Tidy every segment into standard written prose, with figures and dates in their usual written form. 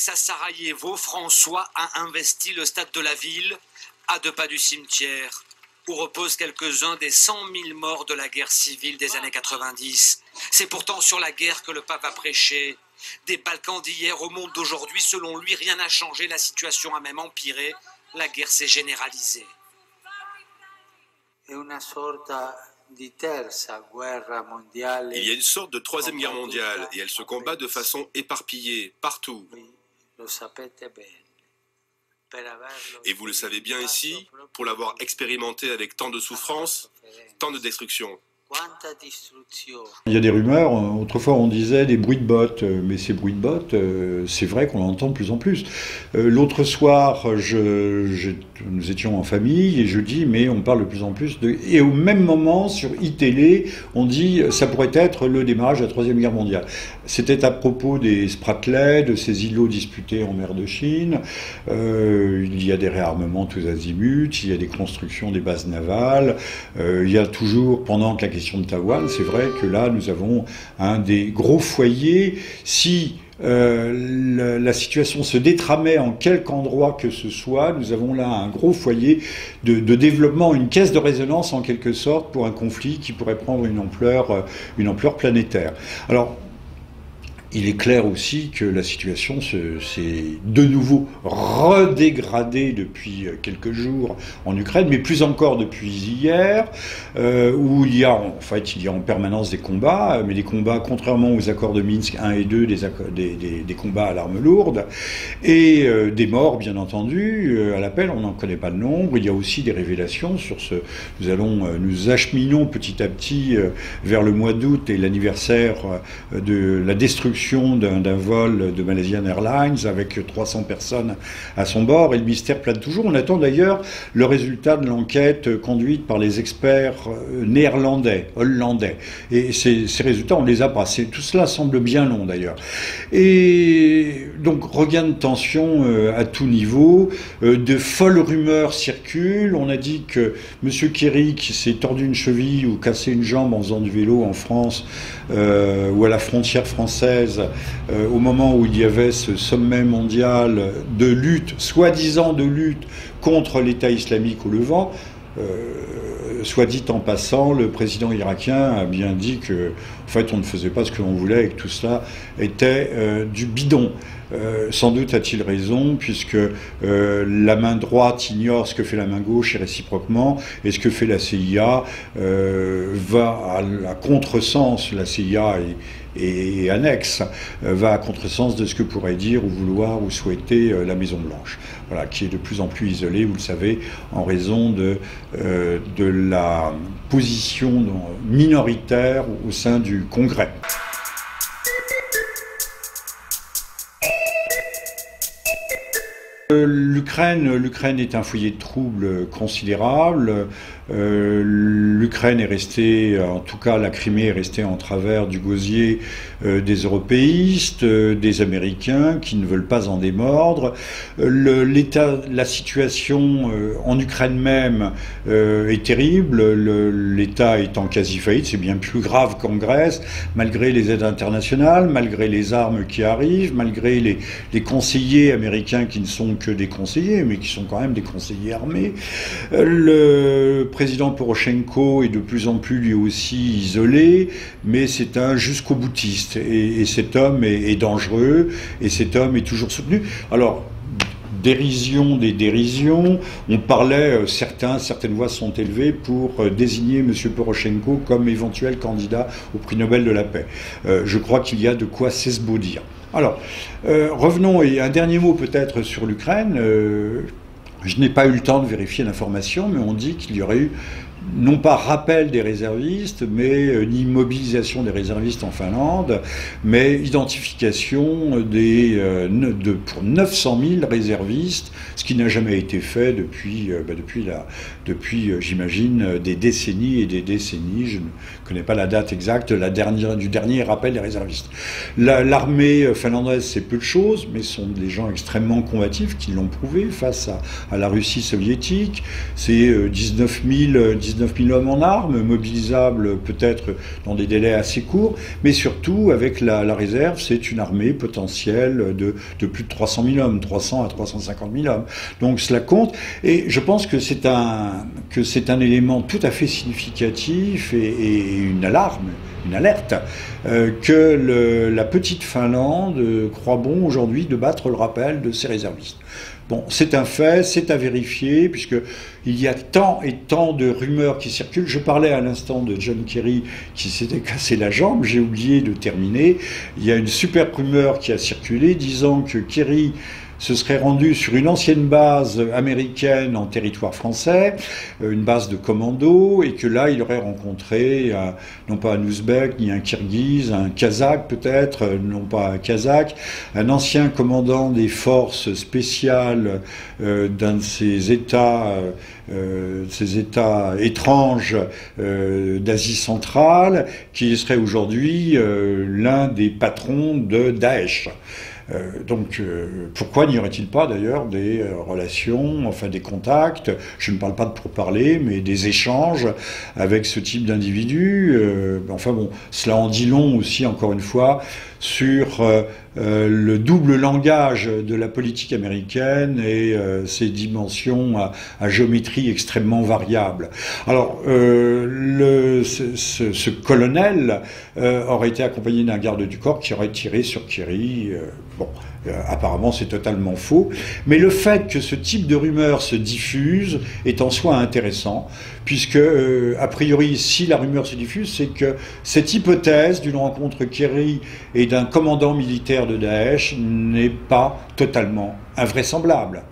À Sarajevo, François a investi le stade de la ville, à 2 pas du cimetière, où reposent quelques-uns des 100 000 morts de la guerre civile des années 90. C'est pourtant sur la guerre que le pape a prêché. Des Balkans d'hier au monde d'aujourd'hui, selon lui, rien n'a changé, la situation a même empiré, la guerre s'est généralisée. Il y a une sorte de troisième guerre mondiale et elle se combat de façon éparpillée, partout. Et vous le savez bien ici, pour l'avoir expérimenté avec tant de souffrance, tant de destruction. Il y a des rumeurs, autrefois on disait des bruits de bottes, mais ces bruits de bottes, c'est vrai qu'on en entend de plus en plus. L'autre soir, nous étions en famille et je dis, mais on parle de plus en plus de... Et au même moment, sur iTélé, on dit, ça pourrait être le démarrage de la Troisième Guerre mondiale. C'était à propos des Spratlais, de ces îlots disputés en mer de Chine. Il y a des réarmements tous azimuts, il y a des constructions des bases navales, il y a toujours, pendant que la question de Taïwan, c'est vrai que là, nous avons un des gros foyers. Si la situation se détramait en quelque endroit que ce soit, nous avons là un gros foyer de développement, une caisse de résonance en quelque sorte pour un conflit qui pourrait prendre une ampleur planétaire. Alors, il est clair aussi que la situation s'est de nouveau redégradée depuis quelques jours en Ukraine, mais plus encore depuis hier, où il y a en permanence des combats, mais des combats, contrairement aux accords de Minsk 1 et 2, des combats à l'arme lourde, et des morts, bien entendu, à l'appel, on n'en connaît pas le nombre. Il y a aussi des révélations sur ce... Nous acheminons petit à petit vers le mois d'août et l'anniversaire de la destruction d'un vol de Malaysian Airlines avec 300 personnes à son bord, et le mystère plane toujours. On attend d'ailleurs le résultat de l'enquête conduite par les experts néerlandais, hollandais. Et ces résultats, on ne les a pas. Tout cela semble bien long d'ailleurs. Et donc regain de tension à tout niveau, de folles rumeurs circulent. On a dit que M. Kérik s'est tordu une cheville ou cassé une jambe en faisant du vélo en France ou à la frontière française au moment où il y avait ce sommet mondial de lutte, soi-disant de lutte contre l'État islamique au Levant. Soit dit en passant, le président irakien a bien dit que, en fait, on ne faisait pas ce que l'on voulait et que tout cela était du bidon. Sans doute a-t-il raison, puisque la main droite ignore ce que fait la main gauche et réciproquement, et ce que fait la CIA va à contresens, la CIA et annexe, va à contresens de ce que pourrait dire ou vouloir ou souhaiter la Maison-Blanche, voilà, qui est de plus en plus isolée, vous le savez, en raison de la position minoritaire au sein du Congrès. L'Ukraine est un foyer de troubles considérable. L'Ukraine est restée, en tout cas la Crimée est restée en travers du gosier des européistes, des Américains qui ne veulent pas en démordre. La situation en Ukraine même est terrible. L'État est en quasi-faillite, c'est bien plus grave qu'en Grèce, malgré les aides internationales, malgré les armes qui arrivent, malgré les conseillers américains qui ne sont que des conseillers, mais qui sont quand même des conseillers armés. Le président Poroshenko est de plus en plus lui aussi isolé, mais c'est un jusqu'au boutiste. Et cet homme est dangereux, et cet homme est toujours soutenu. Alors, dérision des dérisions, on parlait, certaines voix sont élevées pour désigner M. Poroshenko comme éventuel candidat au prix Nobel de la paix. Je crois qu'il y a de quoi s'esbaudir. Alors, revenons, et un dernier mot peut-être sur l'Ukraine. Je n'ai pas eu le temps de vérifier l'information, mais on dit qu'il y aurait eu non pas rappel des réservistes, mais ni mobilisation des réservistes en Finlande, mais identification pour 900 000 réservistes, ce qui n'a jamais été fait depuis j'imagine, des décennies et des décennies. Je ne connais pas la date exacte du dernier rappel des réservistes. L'armée finlandaise, c'est peu de choses, mais ce sont des gens extrêmement combatifs qui l'ont prouvé face à la Russie soviétique. C'est 19 000 hommes en armes, mobilisables peut-être dans des délais assez courts, mais surtout avec la réserve, c'est une armée potentielle de plus de 300 000 hommes, 300 à 350 000 hommes. Donc cela compte, et je pense que c'est un élément tout à fait significatif et une alarme, une alerte, que la petite Finlande croit bon aujourd'hui de battre le rappel de ses réservistes. Bon, c'est un fait, c'est à vérifier, puisqu'il y a tant et tant de rumeurs qui circulent. Je parlais à l'instant de John Kerry qui s'était cassé la jambe, j'ai oublié de terminer. Il y a une super rumeur qui a circulé disant que Kerry se serait rendu sur une ancienne base américaine en territoire français, une base de commando, et que là, il aurait rencontré, non pas un Ouzbek, ni un Kirghiz, un Kazakh peut-être, non pas un Kazakh, un ancien commandant des forces spéciales d'un de ces États étranges d'Asie centrale, qui serait aujourd'hui l'un des patrons de Daesh. Donc pourquoi n'y aurait-il pas d'ailleurs des relations, enfin des contacts, je ne parle pas de pourparlers, mais des échanges avec ce type d'individus. Enfin bon, cela en dit long aussi, encore une fois, sur le double langage de la politique américaine et ses dimensions à géométrie extrêmement variable. Alors, ce colonel aurait été accompagné d'un garde du corps qui aurait tiré sur Kerry. Bon, apparemment c'est totalement faux, mais le fait que ce type de rumeur se diffuse est en soi intéressant, puisque a priori si la rumeur se diffuse, c'est que cette hypothèse d'une rencontre Kerry et d'un commandant militaire de Daesh n'est pas totalement invraisemblable.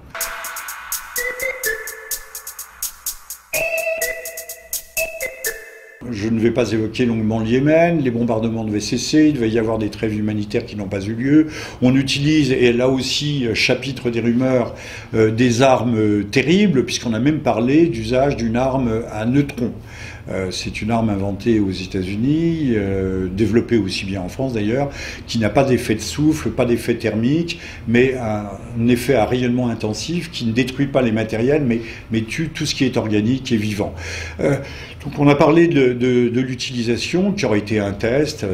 Je ne vais pas évoquer longuement le Yémen, les bombardements devaient cesser, il devait y avoir des trêves humanitaires qui n'ont pas eu lieu. On utilise, et là aussi, chapitre des rumeurs, des armes terribles, puisqu'on a même parlé d'usage d'une arme à neutrons. C'est une arme inventée aux États-Unis, développée aussi bien en France d'ailleurs, qui n'a pas d'effet de souffle, pas d'effet thermique, mais un effet à rayonnement intensif qui ne détruit pas les matériels, mais tue tout ce qui est organique et vivant. Donc on a parlé de l'utilisation, qui aurait été un test,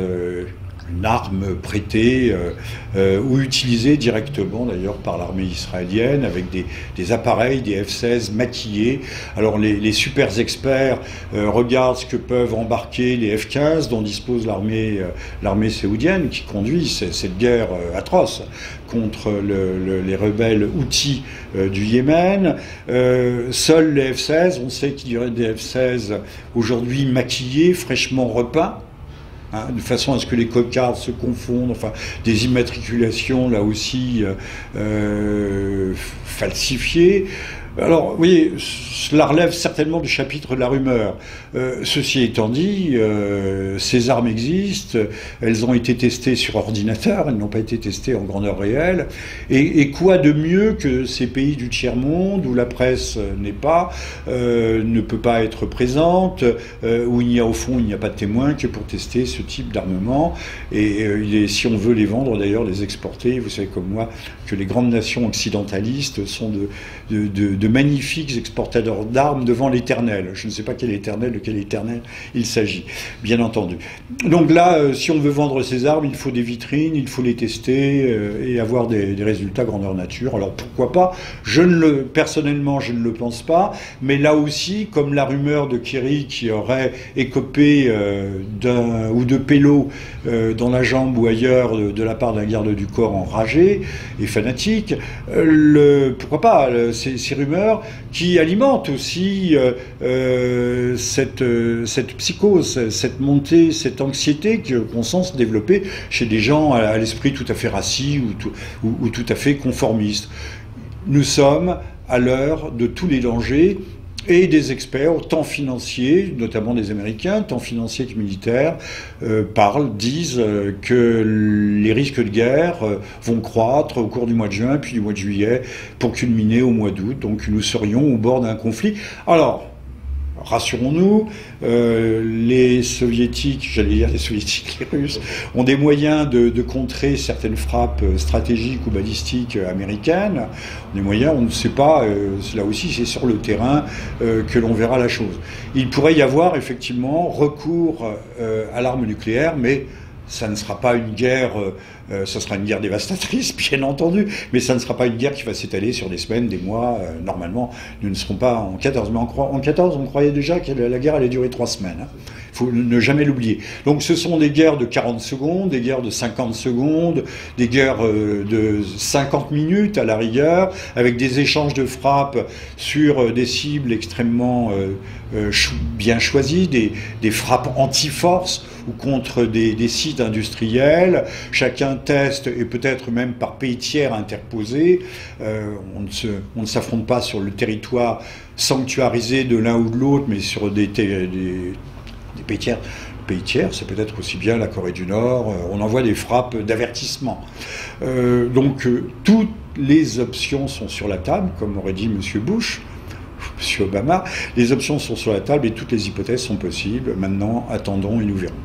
une arme prêtée ou utilisée directement d'ailleurs par l'armée israélienne avec des appareils, des F-16 maquillés. Alors les super experts regardent ce que peuvent embarquer les F-15 dont dispose l'armée saoudienne qui conduit cette guerre atroce contre les rebelles houthis du Yémen. Seuls les F-16, on sait qu'il y aurait des F-16 aujourd'hui maquillés, fraîchement repeints, de façon à ce que les cocardes se confondent, enfin des immatriculations là aussi falsifiées. Alors, vous voyez, cela relève certainement du chapitre de la rumeur. Ceci étant dit, ces armes existent, elles ont été testées sur ordinateur, elles n'ont pas été testées en grandeur réelle. Et quoi de mieux que ces pays du tiers-monde où la presse ne peut pas être présente, où il n'y a pas de témoins que pour tester ce type d'armement. Et si on veut les vendre, d'ailleurs, les exporter, vous savez comme moi que les grandes nations occidentalistes sont de magnifiques exportateurs d'armes devant l'éternel. Je ne sais pas de quel éternel il s'agit, bien entendu. Donc là, si on veut vendre ces armes, il faut des vitrines, il faut les tester et avoir des résultats grandeur nature. Alors pourquoi pas? Personnellement, je ne le pense pas, mais là aussi, comme la rumeur de Kerry qui aurait écopé d'un ou de pélos dans la jambe ou ailleurs de la part d'un garde du corps enragé et fanatique, pourquoi pas ces rumeurs qui alimentent aussi cette psychose, cette montée, cette anxiété qu'on sent se développer chez des gens à l'esprit tout à fait rassis ou tout à fait conformiste. Nous sommes à l'heure de tous les dangers Et des experts, tant financiers, notamment des Américains, tant financiers que militaires, disent que les risques de guerre vont croître au cours du mois de juin, puis du mois de juillet, pour culminer au mois d'août. Donc nous serions au bord d'un conflit. Alors, rassurons-nous, les soviétiques, les Russes, ont des moyens de contrer certaines frappes stratégiques ou balistiques américaines. Des moyens, on ne sait pas, là aussi c'est sur le terrain que l'on verra la chose. Il pourrait y avoir effectivement recours à l'arme nucléaire, mais ça ne sera pas une guerre, ça sera une guerre dévastatrice, bien entendu, mais ça ne sera pas une guerre qui va s'étaler sur des semaines, des mois. Normalement, nous ne serons pas en 14, mais en 14, on croyait déjà que la guerre allait durer 3 semaines. Il faut ne jamais l'oublier. Donc ce sont des guerres de 40 secondes, des guerres de 50 secondes, des guerres de 50 minutes à la rigueur, avec des échanges de frappes sur des cibles extrêmement bien choisies, des frappes anti-force ou contre des sites industriels. Chacun teste, et peut-être même par pays tiers interposés. On ne s'affronte pas sur le territoire sanctuarisé de l'un ou de l'autre, mais sur des pays tiers. Pays tiers, c'est peut-être aussi bien la Corée du Nord. On envoie des frappes d'avertissement. Donc toutes les options sont sur la table, comme aurait dit M. Bush, M. Obama. Les options sont sur la table et toutes les hypothèses sont possibles. Maintenant, attendons et nous verrons.